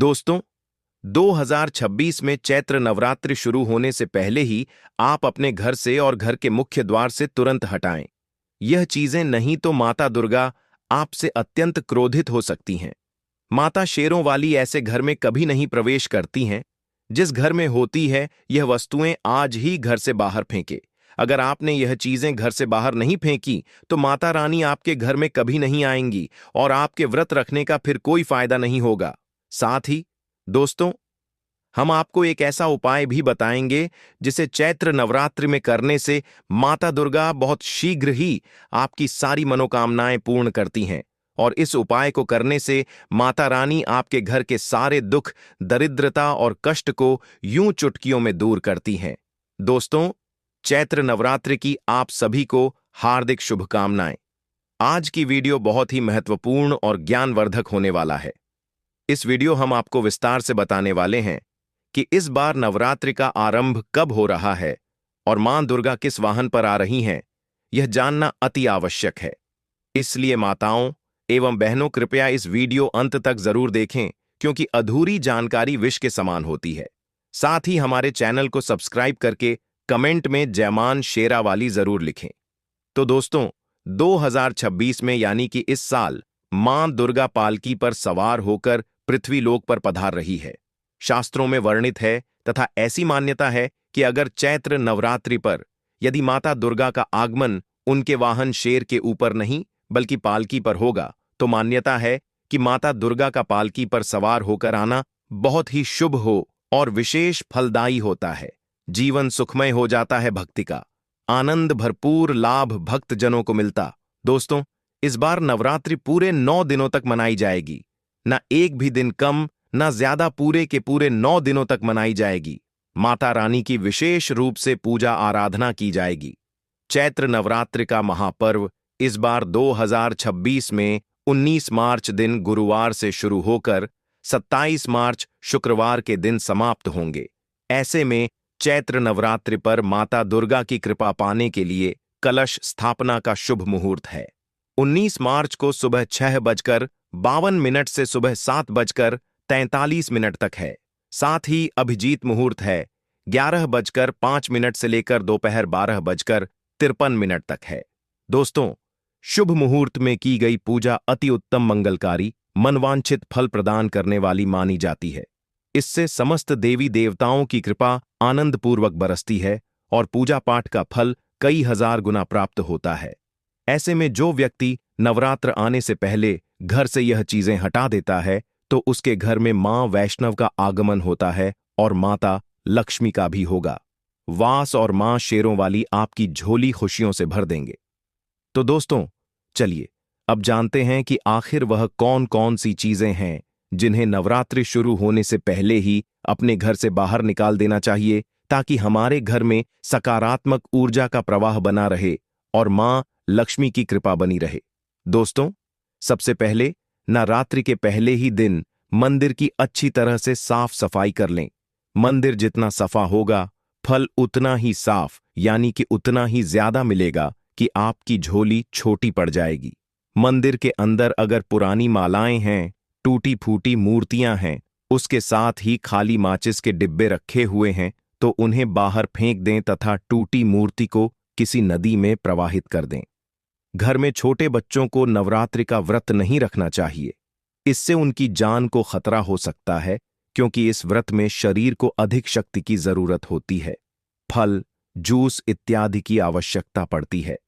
दोस्तों, 2026 में चैत्र नवरात्रि शुरू होने से पहले ही आप अपने घर से और घर के मुख्य द्वार से तुरंत हटाएं। यह चीजें नहीं तो माता दुर्गा आपसे अत्यंत क्रोधित हो सकती हैं। माता शेरों वाली ऐसे घर में कभी नहीं प्रवेश करती हैं। जिस घर में होती है यह वस्तुएं आज ही घर से बाहर फेंके। अगर आपने यह चीजें घर से बाहर नहीं फेंकी तो माता रानी आपके घर में कभी नहीं आएंगी और आपके व्रत रखने का फिर कोई फायदा नहीं होगा। साथ ही दोस्तों, हम आपको एक ऐसा उपाय भी बताएंगे जिसे चैत्र नवरात्रि में करने से माता दुर्गा बहुत शीघ्र ही आपकी सारी मनोकामनाएं पूर्ण करती हैं और इस उपाय को करने से माता रानी आपके घर के सारे दुख, दरिद्रता और कष्ट को यूं चुटकियों में दूर करती हैं। दोस्तों, चैत्र नवरात्रि की आप सभी को हार्दिक शुभकामनाएं। आज की वीडियो बहुत ही महत्वपूर्ण और ज्ञानवर्धक होने वाला है। इस वीडियो हम आपको विस्तार से बताने वाले हैं कि इस बार नवरात्रि का आरंभ कब हो रहा है और मां दुर्गा किस वाहन पर आ रही हैं, यह जानना अति आवश्यक है। इसलिए माताओं एवं बहनों, कृपया इस वीडियो अंत तक जरूर देखें, क्योंकि अधूरी जानकारी विष के समान होती है। साथ ही हमारे चैनल को सब्सक्राइब करके कमेंट में जयमान शेरा वाली जरूर लिखें। तो दोस्तों, 2026 में यानी कि इस साल मां दुर्गा पालकी पर सवार होकर पृथ्वी लोक पर पधार रही है। शास्त्रों में वर्णित है तथा ऐसी मान्यता है कि अगर चैत्र नवरात्रि पर यदि माता दुर्गा का आगमन उनके वाहन शेर के ऊपर नहीं बल्कि पालकी पर होगा तो मान्यता है कि माता दुर्गा का पालकी पर सवार होकर आना बहुत ही शुभ हो और विशेष फलदायी होता है। जीवन सुखमय हो जाता है, भक्ति का आनंद भरपूर लाभ भक्तजनों को मिलता। दोस्तों, इस बार नवरात्रि पूरे 9 दिनों तक मनाई जाएगी। न एक भी दिन कम न ज्यादा, पूरे के पूरे 9 दिनों तक मनाई जाएगी। माता रानी की विशेष रूप से पूजा आराधना की जाएगी। चैत्र नवरात्रि का महापर्व इस बार 2026 में 19 मार्च दिन गुरुवार से शुरू होकर 27 मार्च शुक्रवार के दिन समाप्त होंगे। ऐसे में चैत्र नवरात्रि पर माता दुर्गा की कृपा पाने के लिए कलश स्थापना का शुभ मुहूर्त है। 19 मार्च को सुबह 6:52 से सुबह 7:43 तक है। साथ ही अभिजीत मुहूर्त है 11:05 से लेकर दोपहर 12:53 तक है। दोस्तों, शुभ मुहूर्त में की गई पूजा अति उत्तम, मंगलकारी, मनवांछित फल प्रदान करने वाली मानी जाती है। इससे समस्त देवी देवताओं की कृपा आनंदपूर्वक बरसती है और पूजा पाठ का फल कई हजार गुना प्राप्त होता है। ऐसे में जो व्यक्ति नवरात्र आने से पहले घर से यह चीजें हटा देता है तो उसके घर में मां वैष्णव का आगमन होता है और माता लक्ष्मी का भी होगा। वास और मां शेरों वाली आपकी झोली खुशियों से भर देंगे। तो दोस्तों, चलिए अब जानते हैं कि आखिर वह कौन कौन सी चीजें हैं जिन्हें नवरात्रि शुरू होने से पहले ही अपने घर से बाहर निकाल देना चाहिए, ताकि हमारे घर में सकारात्मक ऊर्जा का प्रवाह बना रहे और मां लक्ष्मी की कृपा बनी रहे। दोस्तों, सबसे पहले नवरात्रि के पहले ही दिन मंदिर की अच्छी तरह से साफ सफाई कर लें। मंदिर जितना सफा होगा फल उतना ही साफ यानी कि उतना ही ज्यादा मिलेगा कि आपकी झोली छोटी पड़ जाएगी। मंदिर के अंदर अगर पुरानी मालाएं हैं, टूटी फूटी मूर्तियां हैं, उसके साथ ही खाली माचिस के डिब्बे रखे हुए हैं तो उन्हें बाहर फेंक दें तथा टूटी मूर्ति को किसी नदी में प्रवाहित कर दें। घर में छोटे बच्चों को नवरात्रि का व्रत नहीं रखना चाहिए। इससे उनकी जान को खतरा हो सकता है, क्योंकि इस व्रत में शरीर को अधिक शक्ति की जरूरत होती है। फल, जूस इत्यादि की आवश्यकता पड़ती है।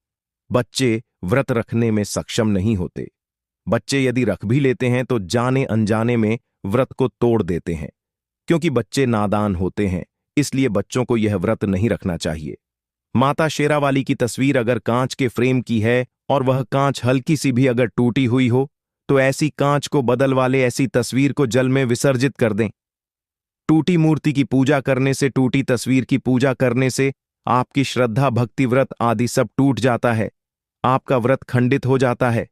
बच्चे व्रत रखने में सक्षम नहीं होते। बच्चे यदि रख भी लेते हैं तो जाने अनजाने में व्रत को तोड़ देते हैं। क्योंकि बच्चे नादान होते हैं, इसलिए बच्चों को यह व्रत नहीं रखना चाहिए। माता शेरावाली की तस्वीर अगर कांच के फ्रेम की है और वह कांच हल्की सी भी अगर टूटी हुई हो तो ऐसी कांच को बदल वाले ऐसी तस्वीर को जल में विसर्जित कर दें। टूटी मूर्ति की पूजा करने से, टूटी तस्वीर की पूजा करने से आपकी श्रद्धा, भक्ति, व्रत आदि सब टूट जाता है। आपका व्रत खंडित हो जाता है।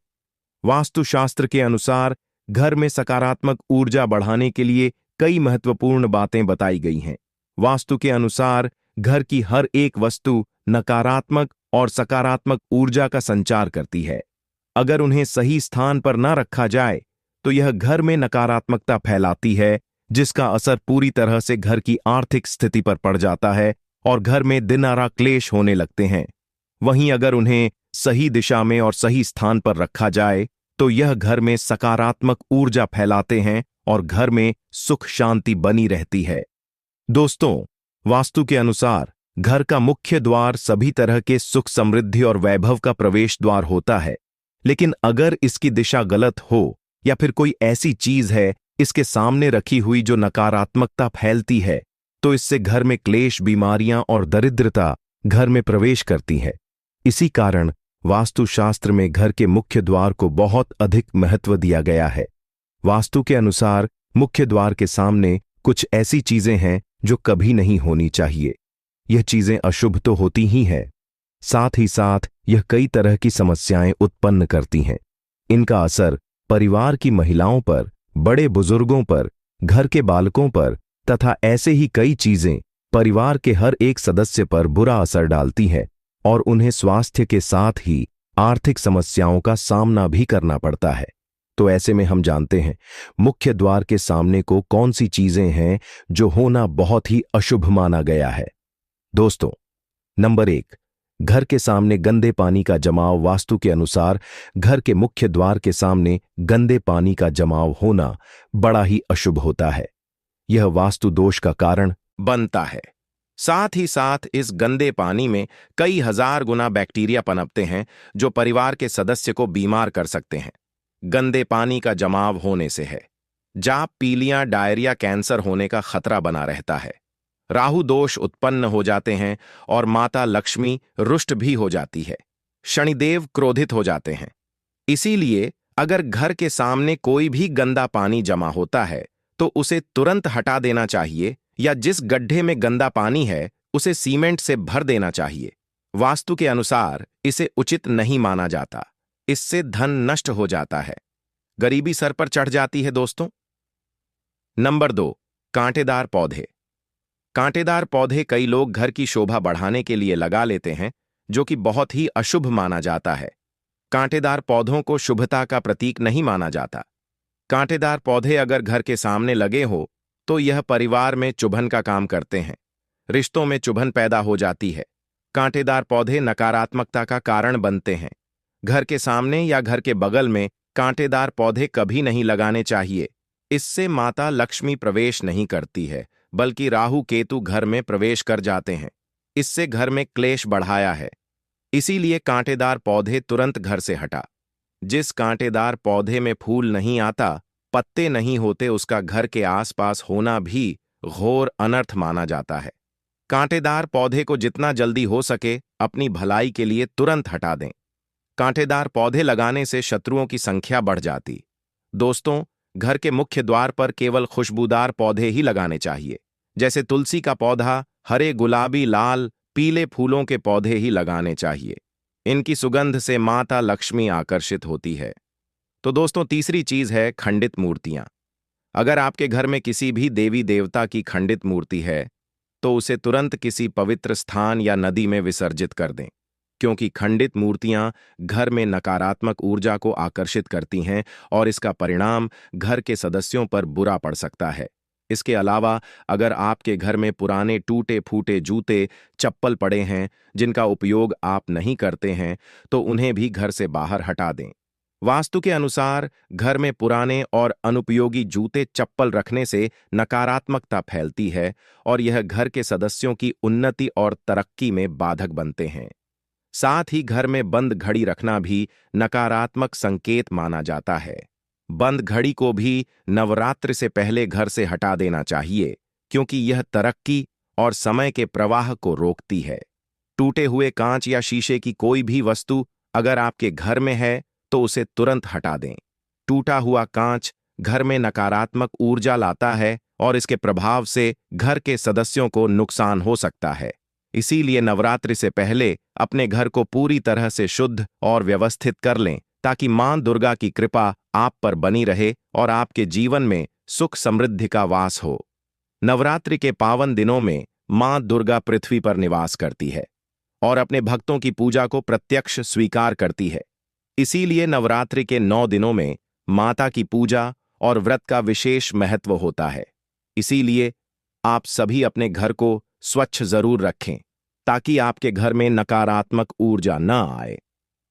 वास्तुशास्त्र के अनुसार घर में सकारात्मक ऊर्जा बढ़ाने के लिए कई महत्वपूर्ण बातें बताई गई हैं। वास्तु के अनुसार घर की हर एक वस्तु नकारात्मक और सकारात्मक ऊर्जा का संचार करती है। अगर उन्हें सही स्थान पर न रखा जाए तो यह घर में नकारात्मकता फैलाती है, जिसका असर पूरी तरह से घर की आर्थिक स्थिति पर पड़ जाता है और घर में दिनारा क्लेश होने लगते हैं। वहीं अगर उन्हें सही दिशा में और सही स्थान पर रखा जाए तो यह घर में सकारात्मक ऊर्जा फैलाते हैं और घर में सुख शांति बनी रहती है। दोस्तों, वास्तु के अनुसार घर का मुख्य द्वार सभी तरह के सुख समृद्धि और वैभव का प्रवेश द्वार होता है, लेकिन अगर इसकी दिशा गलत हो या फिर कोई ऐसी चीज है इसके सामने रखी हुई जो नकारात्मकता फैलती है तो इससे घर में क्लेश, बीमारियां और दरिद्रता घर में प्रवेश करती है। इसी कारण वास्तुशास्त्र में घर के मुख्य द्वार को बहुत अधिक महत्व दिया गया है। वास्तु के अनुसार मुख्य द्वार के सामने कुछ ऐसी चीजें हैं जो कभी नहीं होनी चाहिए। यह चीजें अशुभ तो होती ही हैं, साथ ही साथ यह कई तरह की समस्याएं उत्पन्न करती हैं। इनका असर परिवार की महिलाओं पर, बड़े बुजुर्गों पर, घर के बालकों पर तथा ऐसे ही कई चीजें परिवार के हर एक सदस्य पर बुरा असर डालती है और उन्हें स्वास्थ्य के साथ ही आर्थिक समस्याओं का सामना भी करना पड़ता है। तो ऐसे में हम जानते हैं मुख्य द्वार के सामने को कौन सी चीजें हैं जो होना बहुत ही अशुभ माना गया है। दोस्तों, नंबर 1, घर के सामने गंदे पानी का जमाव। वास्तु के अनुसार घर के मुख्य द्वार के सामने गंदे पानी का जमाव होना बड़ा ही अशुभ होता है। यह वास्तु दोष का कारण बनता है। साथ ही साथ इस गंदे पानी में कई हजार गुना बैक्टीरिया पनपते हैं जो परिवार के सदस्य को बीमार कर सकते हैं। गंदे पानी का जमाव होने से है जाप, पीलियां, डायरिया, कैंसर होने का खतरा बना रहता है। राहु दोष उत्पन्न हो जाते हैं और माता लक्ष्मी रुष्ट भी हो जाती है। शनिदेव क्रोधित हो जाते हैं। इसीलिए अगर घर के सामने कोई भी गंदा पानी जमा होता है तो उसे तुरंत हटा देना चाहिए या जिस गड्ढे में गंदा पानी है उसे सीमेंट से भर देना चाहिए। वास्तु के अनुसार इसे उचित नहीं माना जाता। इससे धन नष्ट हो जाता है, गरीबी सर पर चढ़ जाती है। दोस्तों, नंबर 2, कांटेदार पौधे। कांटेदार पौधे कई लोग घर की शोभा बढ़ाने के लिए लगा लेते हैं, जो कि बहुत ही अशुभ माना जाता है। कांटेदार पौधों को शुभता का प्रतीक नहीं माना जाता। कांटेदार पौधे अगर घर के सामने लगे हो तो यह परिवार में चुभन का काम करते हैं, रिश्तों में चुभन पैदा हो जाती है। कांटेदार पौधे नकारात्मकता का कारण बनते हैं। घर के सामने या घर के बगल में कांटेदार पौधे कभी नहीं लगाने चाहिए। इससे माता लक्ष्मी प्रवेश नहीं करती है, बल्कि राहु केतु घर में प्रवेश कर जाते हैं। इससे घर में क्लेश बढ़ाया है। इसीलिए कांटेदार पौधे तुरंत घर से हटा। जिस कांटेदार पौधे में फूल नहीं आता, पत्ते नहीं होते, उसका घर के आसपास होना भी घोर अनर्थ माना जाता है। कांटेदार पौधे को जितना जल्दी हो सके अपनी भलाई के लिए तुरंत हटा दें। कांटेदार पौधे लगाने से शत्रुओं की संख्या बढ़ जाती। दोस्तों, घर के मुख्य द्वार पर केवल खुशबूदार पौधे ही लगाने चाहिए, जैसे तुलसी का पौधा, हरे, गुलाबी, लाल, पीले फूलों के पौधे ही लगाने चाहिए। इनकी सुगंध से माता लक्ष्मी आकर्षित होती है। तो दोस्तों, तीसरी चीज है खंडित मूर्तियां। अगर आपके घर में किसी भी देवी देवता की खंडित मूर्ति है तो उसे तुरंत किसी पवित्र स्थान या नदी में विसर्जित कर दें, क्योंकि खंडित मूर्तियां घर में नकारात्मक ऊर्जा को आकर्षित करती हैं और इसका परिणाम घर के सदस्यों पर बुरा पड़ सकता है। इसके अलावा अगर आपके घर में पुराने टूटे फूटे जूते, चप्पल पड़े हैं जिनका उपयोग आप नहीं करते हैं तो उन्हें भी घर से बाहर हटा दें। वास्तु के अनुसार घर में पुराने और अनुपयोगी जूते, चप्पल रखने से नकारात्मकता फैलती है और यह घर के सदस्यों की उन्नति और तरक्की में बाधक बनते हैं। साथ ही घर में बंद घड़ी रखना भी नकारात्मक संकेत माना जाता है। बंद घड़ी को भी नवरात्रि से पहले घर से हटा देना चाहिए, क्योंकि यह तरक्की और समय के प्रवाह को रोकती है। टूटे हुए कांच या शीशे की कोई भी वस्तु अगर आपके घर में है तो उसे तुरंत हटा दें। टूटा हुआ कांच घर में नकारात्मक ऊर्जा लाता है और इसके प्रभाव से घर के सदस्यों को नुकसान हो सकता है। इसीलिए नवरात्रि से पहले अपने घर को पूरी तरह से शुद्ध और व्यवस्थित कर लें, ताकि मां दुर्गा की कृपा आप पर बनी रहे और आपके जीवन में सुख समृद्धि का वास हो। नवरात्रि के पावन दिनों में मां दुर्गा पृथ्वी पर निवास करती है और अपने भक्तों की पूजा को प्रत्यक्ष स्वीकार करती है। इसीलिए नवरात्रि के 9 दिनों में माता की पूजा और व्रत का विशेष महत्व होता है। इसीलिए आप सभी अपने घर को स्वच्छ जरूर रखें ताकि आपके घर में नकारात्मक ऊर्जा न आए।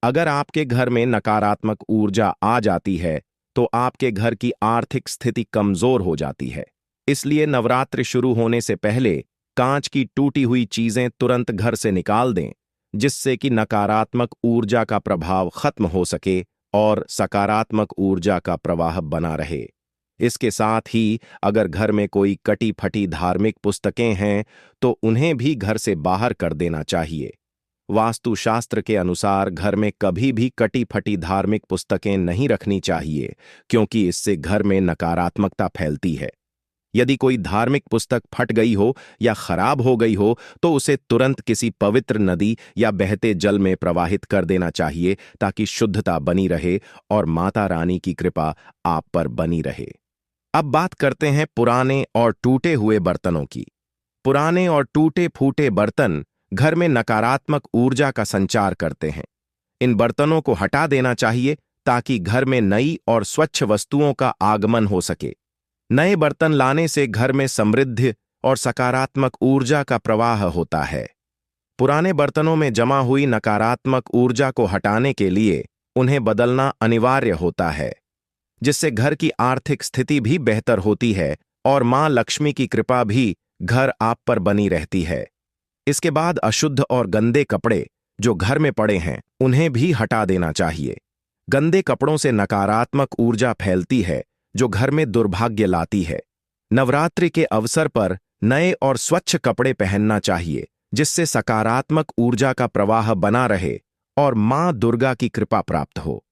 अगर आपके घर में नकारात्मक ऊर्जा आ जाती है तो आपके घर की आर्थिक स्थिति कमजोर हो जाती है। इसलिए नवरात्रि शुरू होने से पहले कांच की टूटी हुई चीजें तुरंत घर से निकाल दें, जिससे कि नकारात्मक ऊर्जा का प्रभाव खत्म हो सके और सकारात्मक ऊर्जा का प्रवाह बना रहे। इसके साथ ही अगर घर में कोई कटी फटी धार्मिक पुस्तकें हैं तो उन्हें भी घर से बाहर कर देना चाहिए। वास्तुशास्त्र के अनुसार घर में कभी भी कटी फटी धार्मिक पुस्तकें नहीं रखनी चाहिए, क्योंकि इससे घर में नकारात्मकता फैलती है। यदि कोई धार्मिक पुस्तक फट गई हो या खराब हो गई हो तो उसे तुरंत किसी पवित्र नदी या बहते जल में प्रवाहित कर देना चाहिए ताकि शुद्धता बनी रहे और माता रानी की कृपा आप पर बनी रहे। अब बात करते हैं पुराने और टूटे हुए बर्तनों की। पुराने और टूटे फूटे बर्तन घर में नकारात्मक ऊर्जा का संचार करते हैं। इन बर्तनों को हटा देना चाहिए ताकि घर में नई और स्वच्छ वस्तुओं का आगमन हो सके। नए बर्तन लाने से घर में समृद्धि और सकारात्मक ऊर्जा का प्रवाह होता है। पुराने बर्तनों में जमा हुई नकारात्मक ऊर्जा को हटाने के लिए उन्हें बदलना अनिवार्य होता है, जिससे घर की आर्थिक स्थिति भी बेहतर होती है और मां लक्ष्मी की कृपा भी घर आप पर बनी रहती है। इसके बाद अशुद्ध और गंदे कपड़े जो घर में पड़े हैं उन्हें भी हटा देना चाहिए। गंदे कपड़ों से नकारात्मक ऊर्जा फैलती है जो घर में दुर्भाग्य लाती है। नवरात्रि के अवसर पर नए और स्वच्छ कपड़े पहनना चाहिए, जिससे सकारात्मक ऊर्जा का प्रवाह बना रहे और मां दुर्गा की कृपा प्राप्त हो।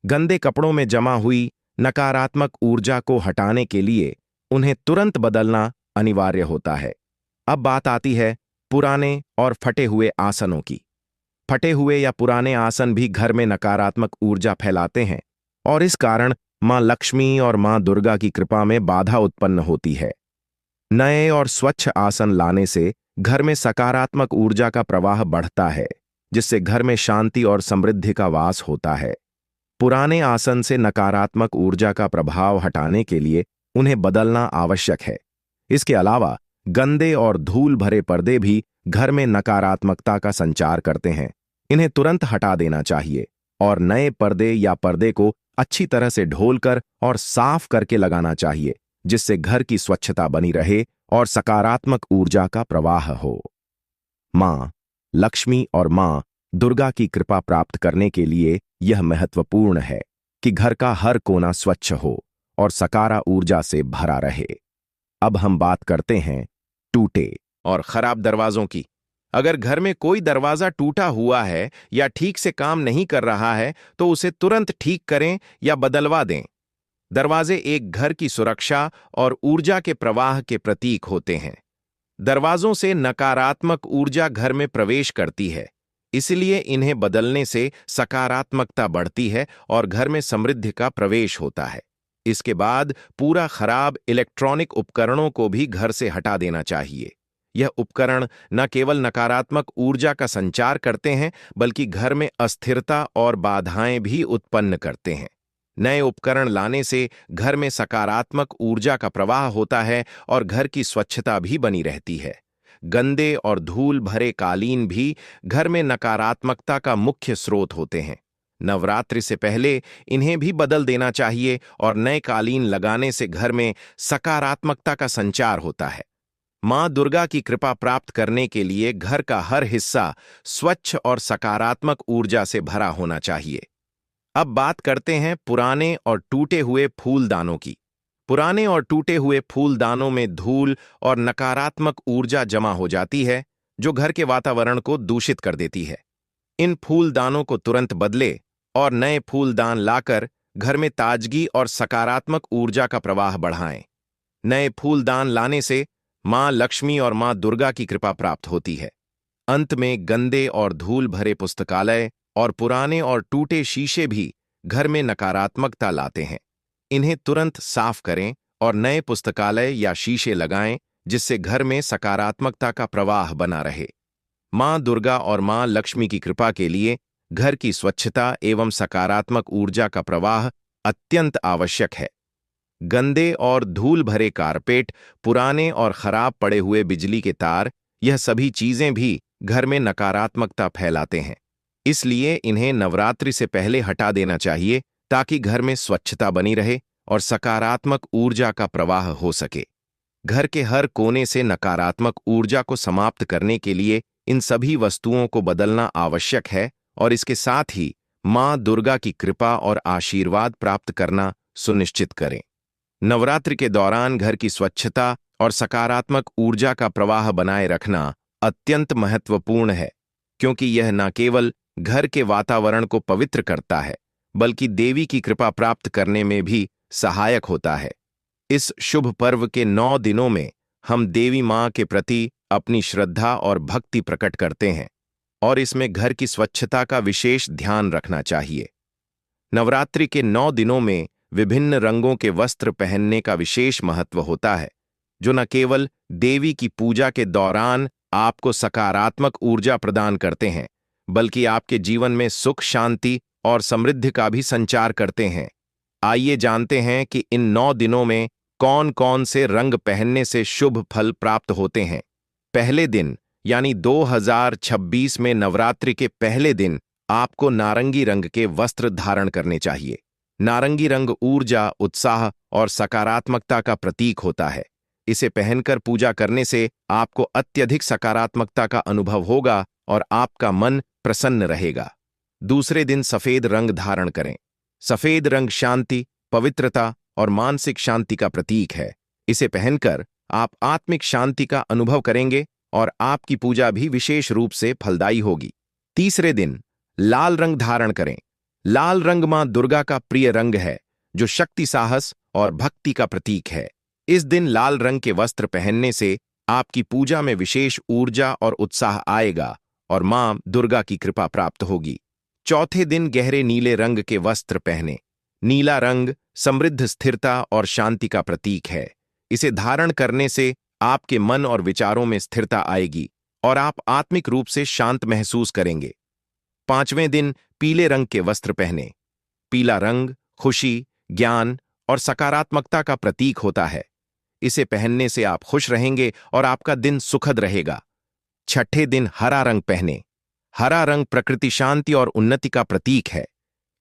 गंदे कपड़ों में जमा हुई नकारात्मक ऊर्जा को हटाने के लिए उन्हें तुरंत बदलना अनिवार्य होता है। अब बात आती है पुराने और फटे हुए आसनों की। फटे हुए या पुराने आसन भी घर में नकारात्मक ऊर्जा फैलाते हैं और इस कारण मां लक्ष्मी और मां दुर्गा की कृपा में बाधा उत्पन्न होती है। नए और स्वच्छ आसन लाने से घर में सकारात्मक ऊर्जा का प्रवाह बढ़ता है, जिससे घर में शांति और समृद्धि का वास होता है। पुराने आसन से नकारात्मक ऊर्जा का प्रभाव हटाने के लिए उन्हें बदलना आवश्यक है। इसके अलावा गंदे और धूल भरे पर्दे भी घर में नकारात्मकता का संचार करते हैं। इन्हें तुरंत हटा देना चाहिए और नए पर्दे या पर्दे को अच्छी तरह से ढोलकर और साफ करके लगाना चाहिए, जिससे घर की स्वच्छता बनी रहे और सकारात्मक ऊर्जा का प्रवाह हो। मां लक्ष्मी और मां दुर्गा की कृपा प्राप्त करने के लिए यह महत्वपूर्ण है कि घर का हर कोना स्वच्छ हो और सकारात्मक ऊर्जा से भरा रहे। अब हम बात करते हैं टूटे और खराब दरवाजों की। अगर घर में कोई दरवाजा टूटा हुआ है या ठीक से काम नहीं कर रहा है तो उसे तुरंत ठीक करें या बदलवा दें। दरवाजे एक घर की सुरक्षा और ऊर्जा के प्रवाह के प्रतीक होते हैं। दरवाजों से नकारात्मक ऊर्जा घर में प्रवेश करती है, इसलिए इन्हें बदलने से सकारात्मकता बढ़ती है और घर में समृद्धि का प्रवेश होता है। इसके बाद पूरा खराब इलेक्ट्रॉनिक उपकरणों को भी घर से हटा देना चाहिए। यह उपकरण न केवल नकारात्मक ऊर्जा का संचार करते हैं, बल्कि घर में अस्थिरता और बाधाएं भी उत्पन्न करते हैं। नए उपकरण लाने से घर में सकारात्मक ऊर्जा का प्रवाह होता है और घर की स्वच्छता भी बनी रहती है। गंदे और धूल भरे कालीन भी घर में नकारात्मकता का मुख्य स्रोत होते हैं। नवरात्रि से पहले इन्हें भी बदल देना चाहिए और नए कालीन लगाने से घर में सकारात्मकता का संचार होता है। मां दुर्गा की कृपा प्राप्त करने के लिए घर का हर हिस्सा स्वच्छ और सकारात्मक ऊर्जा से भरा होना चाहिए। अब बात करते हैं पुराने और टूटे हुए फूलदानों की। पुराने और टूटे हुए फूलदानों में धूल और नकारात्मक ऊर्जा जमा हो जाती है, जो घर के वातावरण को दूषित कर देती है। इन फूलदानों को तुरंत बदले और नए फूलदान लाकर घर में ताजगी और सकारात्मक ऊर्जा का प्रवाह बढ़ाएं। नए फूलदान लाने से मां लक्ष्मी और मां दुर्गा की कृपा प्राप्त होती है। अंत में गंदे और धूल भरे पुस्तकालय और पुराने और टूटे शीशे भी घर में नकारात्मकता लाते हैं। इन्हें तुरंत साफ करें और नए पुस्तकालय या शीशे लगाएं, जिससे घर में सकारात्मकता का प्रवाह बना रहे। मां दुर्गा और मां लक्ष्मी की कृपा के लिए घर की स्वच्छता एवं सकारात्मक ऊर्जा का प्रवाह अत्यंत आवश्यक है। गंदे और धूल भरे कारपेट, पुराने और खराब पड़े हुए बिजली के तार, यह सभी चीजें भी घर में नकारात्मकता फैलाते हैं। इसलिए इन्हें नवरात्रि से पहले हटा देना चाहिए ताकि घर में स्वच्छता बनी रहे और सकारात्मक ऊर्जा का प्रवाह हो सके। घर के हर कोने से नकारात्मक ऊर्जा को समाप्त करने के लिए इन सभी वस्तुओं को बदलना आवश्यक है और इसके साथ ही मां दुर्गा की कृपा और आशीर्वाद प्राप्त करना सुनिश्चित करें। नवरात्रि के दौरान घर की स्वच्छता और सकारात्मक ऊर्जा का प्रवाह बनाए रखना अत्यंत महत्वपूर्ण है, क्योंकि यह न केवल घर के वातावरण को पवित्र करता है बल्कि देवी की कृपा प्राप्त करने में भी सहायक होता है। इस शुभ पर्व के 9 दिनों में हम देवी मां के प्रति अपनी श्रद्धा और भक्ति प्रकट करते हैं और इसमें घर की स्वच्छता का विशेष ध्यान रखना चाहिए। नवरात्रि के 9 दिनों में विभिन्न रंगों के वस्त्र पहनने का विशेष महत्व होता है, जो न केवल देवी की पूजा के दौरान आपको सकारात्मक ऊर्जा प्रदान करते हैं बल्कि आपके जीवन में सुख, शांति और समृद्धि का भी संचार करते हैं। आइए जानते हैं कि इन 9 दिनों में कौन कौन से रंग पहनने से शुभ फल प्राप्त होते हैं। पहले दिन यानी 2026 में नवरात्रि के पहले दिन आपको नारंगी रंग के वस्त्र धारण करने चाहिए। नारंगी रंग ऊर्जा, उत्साह और सकारात्मकता का प्रतीक होता है। इसे पहनकर पूजा करने से आपको अत्यधिक सकारात्मकता का अनुभव होगा और आपका मन प्रसन्न रहेगा। दूसरे दिन सफेद रंग धारण करें। सफेद रंग शांति, पवित्रता और मानसिक शांति का प्रतीक है। इसे पहनकर आप आत्मिक शांति का अनुभव करेंगे और आपकी पूजा भी विशेष रूप से फलदायी होगी। तीसरे दिन लाल रंग धारण करें। लाल रंग मां दुर्गा का प्रिय रंग है, जो शक्ति, साहस और भक्ति का प्रतीक है। इस दिन लाल रंग के वस्त्र पहनने से आपकी पूजा में विशेष ऊर्जा और उत्साह आएगा और मां दुर्गा की कृपा प्राप्त होगी। चौथे दिन गहरे नीले रंग के वस्त्र पहने। नीला रंग समृद्ध, स्थिरता और शांति का प्रतीक है। इसे धारण करने से आपके मन और विचारों में स्थिरता आएगी और आप आत्मिक रूप से शांत महसूस करेंगे। पांचवें दिन पीले रंग के वस्त्र पहने। पीला रंग खुशी, ज्ञान और सकारात्मकता का प्रतीक होता है। इसे पहनने से आप खुश रहेंगे और आपका दिन सुखद रहेगा। छठे दिन हरा रंग पहने। हरा रंग प्रकृति, शांति और उन्नति का प्रतीक है।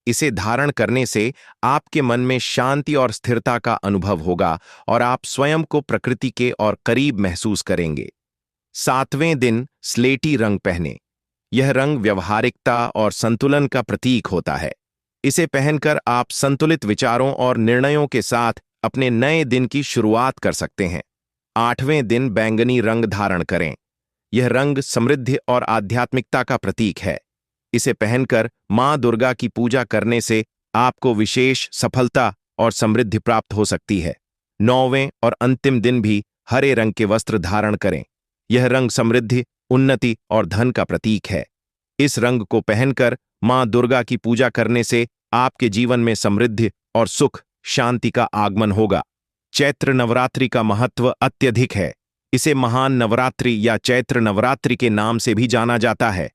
इसे धारण करने से आपके मन में शांति और स्थिरता का अनुभव होगा और आप स्वयं को प्रकृति के और करीब महसूस करेंगे। सातवें दिन स्लेटी रंग पहने। यह रंग व्यवहारिकता और संतुलन का प्रतीक होता है। इसे पहनकर आप संतुलित विचारों और निर्णयों के साथ अपने नए दिन की शुरुआत कर सकते हैं। आठवें दिन बैंगनी रंग धारण करें। यह रंग समृद्धि और आध्यात्मिकता का प्रतीक है। इसे पहनकर मां दुर्गा की पूजा करने से आपको विशेष सफलता और समृद्धि प्राप्त हो सकती है। नौवें और अंतिम दिन भी हरे रंग के वस्त्र धारण करें। यह रंग समृद्धि, उन्नति और धन का प्रतीक है। इस रंग को पहनकर मां दुर्गा की पूजा करने से आपके जीवन में समृद्धि और सुख, शांति का आगमन होगा। चैत्र नवरात्रि का महत्व अत्यधिक है। इसे महान नवरात्रि या चैत्र नवरात्रि के नाम से भी जाना जाता है।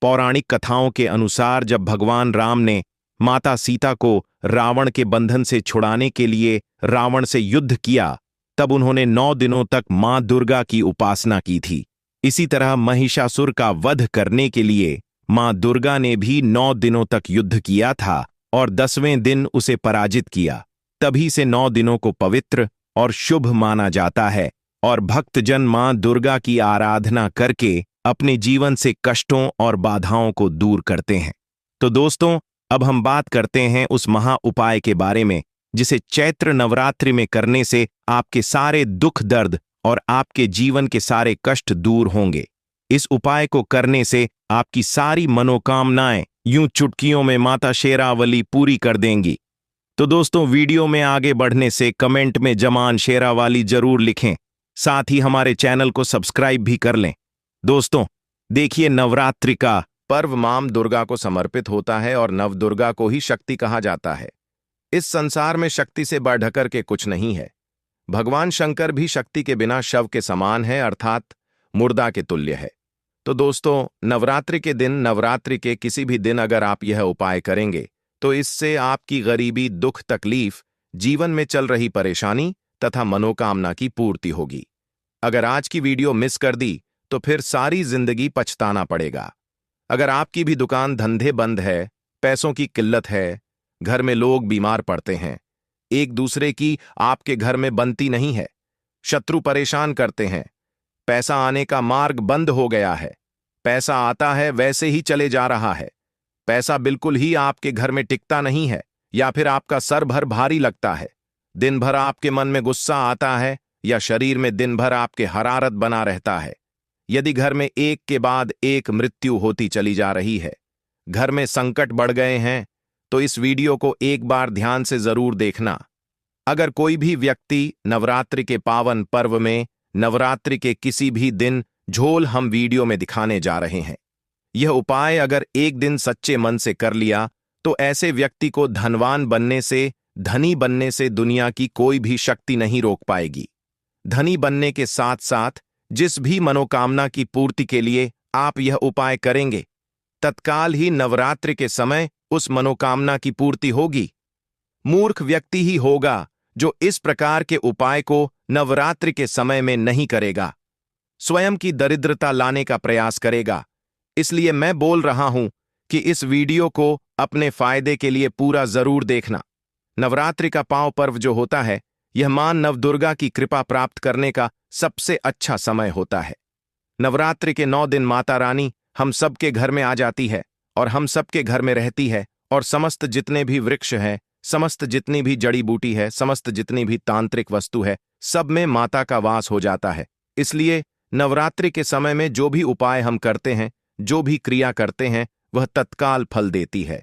पौराणिक कथाओं के अनुसार जब भगवान राम ने माता सीता को रावण के बंधन से छुड़ाने के लिए रावण से युद्ध किया, तब उन्होंने 9 दिनों तक मां दुर्गा की उपासना की थी। इसी तरह महिषासुर का वध करने के लिए मां दुर्गा ने भी 9 दिनों तक युद्ध किया था और 10वें दिन उसे पराजित किया। तभी से 9 दिनों को पवित्र और शुभ माना जाता है और भक्तजन मां दुर्गा की आराधना करके अपने जीवन से कष्टों और बाधाओं को दूर करते हैं। तो दोस्तों, अब हम बात करते हैं उस महा उपाय के बारे में जिसे चैत्र नवरात्रि में करने से आपके सारे दुख, दर्द और आपके जीवन के सारे कष्ट दूर होंगे। इस उपाय को करने से आपकी सारी मनोकामनाएं यूं चुटकियों में माता शेरावाली पूरी कर देंगी। तो दोस्तों, वीडियो में आगे बढ़ने से कमेंट में जमान शेरावाली जरूर लिखें। साथ ही हमारे चैनल को सब्सक्राइब भी कर लें। दोस्तों, देखिए, नवरात्रि का पर्व मां दुर्गा को समर्पित होता है और नवदुर्गा को ही शक्ति कहा जाता है। इस संसार में शक्ति से बढ़कर के कुछ नहीं है। भगवान शंकर भी शक्ति के बिना शव के समान है, अर्थात मुर्दा के तुल्य है। तो दोस्तों, नवरात्रि के दिन, नवरात्रि के किसी भी दिन अगर आप यह उपाय करेंगे तो इससे आपकी गरीबी, दुख, तकलीफ जीवन में चल रही परेशानी तथा मनोकामना की पूर्ति होगी। अगर आज की वीडियो मिस कर दी तो फिर सारी जिंदगी पछताना पड़ेगा। अगर आपकी भी दुकान धंधे बंद है, पैसों की किल्लत है, घर में लोग बीमार पड़ते हैं, एक दूसरे की आपके घर में बनती नहीं है, शत्रु परेशान करते हैं, पैसा आने का मार्ग बंद हो गया है, पैसा आता है वैसे ही चले जा रहा है, पैसा बिल्कुल ही आपके घर में टिकता नहीं है, या फिर आपका सर भर भारी लगता है, दिन भर आपके मन में गुस्सा आता है, या शरीर में दिन भर आपके हरारत बना रहता है, यदि घर में एक के बाद एक मृत्यु होती चली जा रही है, घर में संकट बढ़ गए हैं, तो इस वीडियो को एक बार ध्यान से जरूर देखना। अगर कोई भी व्यक्ति नवरात्रि के पावन पर्व में नवरात्रि के किसी भी दिन झोल हम वीडियो में दिखाने जा रहे हैं, यह उपाय अगर एक दिन सच्चे मन से कर लिया तो ऐसे व्यक्ति को धनवान बनने से, धनी बनने से दुनिया की कोई भी शक्ति नहीं रोक पाएगी। धनी बनने के साथ साथ जिस भी मनोकामना की पूर्ति के लिए आप यह उपाय करेंगे, तत्काल ही नवरात्रि के समय उस मनोकामना की पूर्ति होगी। मूर्ख व्यक्ति ही होगा जो इस प्रकार के उपाय को नवरात्रि के समय में नहीं करेगा, स्वयं की दरिद्रता लाने का प्रयास करेगा। इसलिए मैं बोल रहा हूं कि इस वीडियो को अपने फायदे के लिए पूरा जरूर देखना। नवरात्रि का पावन पर्व जो होता है, यह मां नवदुर्गा की कृपा प्राप्त करने का सबसे अच्छा समय होता है। नवरात्रि के 9 दिन माता रानी हम सबके घर में आ जाती है और हम सबके घर में रहती है, और समस्त जितने भी वृक्ष हैं, समस्त जितनी भी जड़ी बूटी है, समस्त जितनी भी तांत्रिक वस्तु है, सब में माता का वास हो जाता है। इसलिए नवरात्रि के समय में जो भी उपाय हम करते हैं, जो भी क्रिया करते हैं, वह तत्काल फल देती है।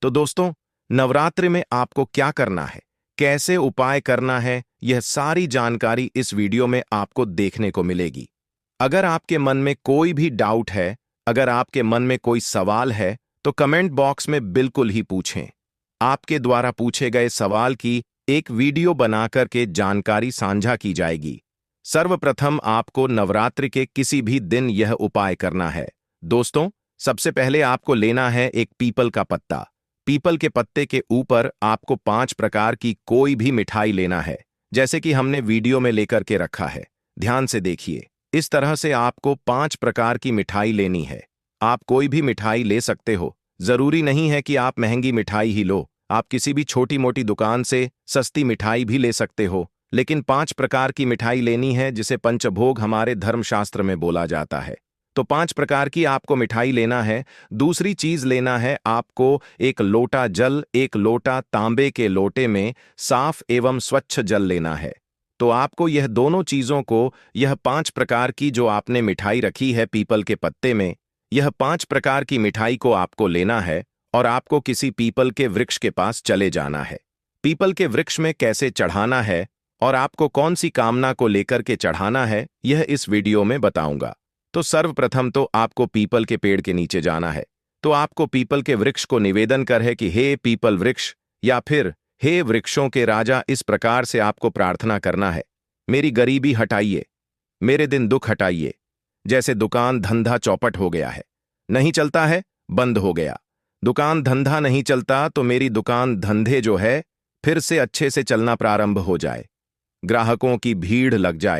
तो दोस्तों, नवरात्रि में आपको क्या करना है, कैसे उपाय करना है, यह सारी जानकारी इस वीडियो में आपको देखने को मिलेगी। अगर आपके मन में कोई भी डाउट है, अगर आपके मन में कोई सवाल है, तो कमेंट बॉक्स में बिल्कुल ही पूछें। आपके द्वारा पूछे गए सवाल की एक वीडियो बनाकर के जानकारी साझा की जाएगी। सर्वप्रथम आपको नवरात्रि के किसी भी दिन यह उपाय करना है। दोस्तों, सबसे पहले आपको लेना है एक पीपल का पत्ता। पीपल के पत्ते के ऊपर आपको 5 प्रकार की कोई भी मिठाई लेना है, जैसे कि हमने वीडियो में लेकर के रखा है। ध्यान से देखिए, इस तरह से आपको 5 प्रकार की मिठाई लेनी है। आप कोई भी मिठाई ले सकते हो, जरूरी नहीं है कि आप महंगी मिठाई ही लो। आप किसी भी छोटी मोटी दुकान से सस्ती मिठाई भी ले सकते हो, लेकिन 5 प्रकार की मिठाई लेनी है, जिसे पंचभोग हमारे धर्मशास्त्र में बोला जाता है। तो 5 प्रकार की आपको मिठाई लेना है। दूसरी चीज लेना है आपको एक लोटा जल, एक लोटा तांबे के लोटे में साफ एवं स्वच्छ जल लेना है। तो आपको यह दोनों चीजों को, यह 5 प्रकार की जो आपने मिठाई रखी है पीपल के पत्ते में, यह 5 प्रकार की मिठाई को आपको लेना है और आपको किसी पीपल के वृक्ष के पास चले जाना है। पीपल के वृक्ष में कैसे चढ़ाना है और आपको कौन सी कामना को लेकर के चढ़ाना है, यह इस वीडियो में बताऊंगा। तो सर्वप्रथम तो आपको पीपल के पेड़ के नीचे जाना है। तो आपको पीपल के वृक्ष को निवेदन कर है कि हे पीपल वृक्ष, या फिर हे वृक्षों के राजा, इस प्रकार से आपको प्रार्थना करना है, मेरी गरीबी हटाइए, मेरे दिन दुख हटाइए। जैसे दुकान धंधा चौपट हो गया है, नहीं चलता है, बंद हो गया, दुकान धंधा नहीं चलता, तो मेरी दुकान धंधे जो है फिर से अच्छे से चलना प्रारंभ हो जाए, ग्राहकों की भीड़ लग जाए,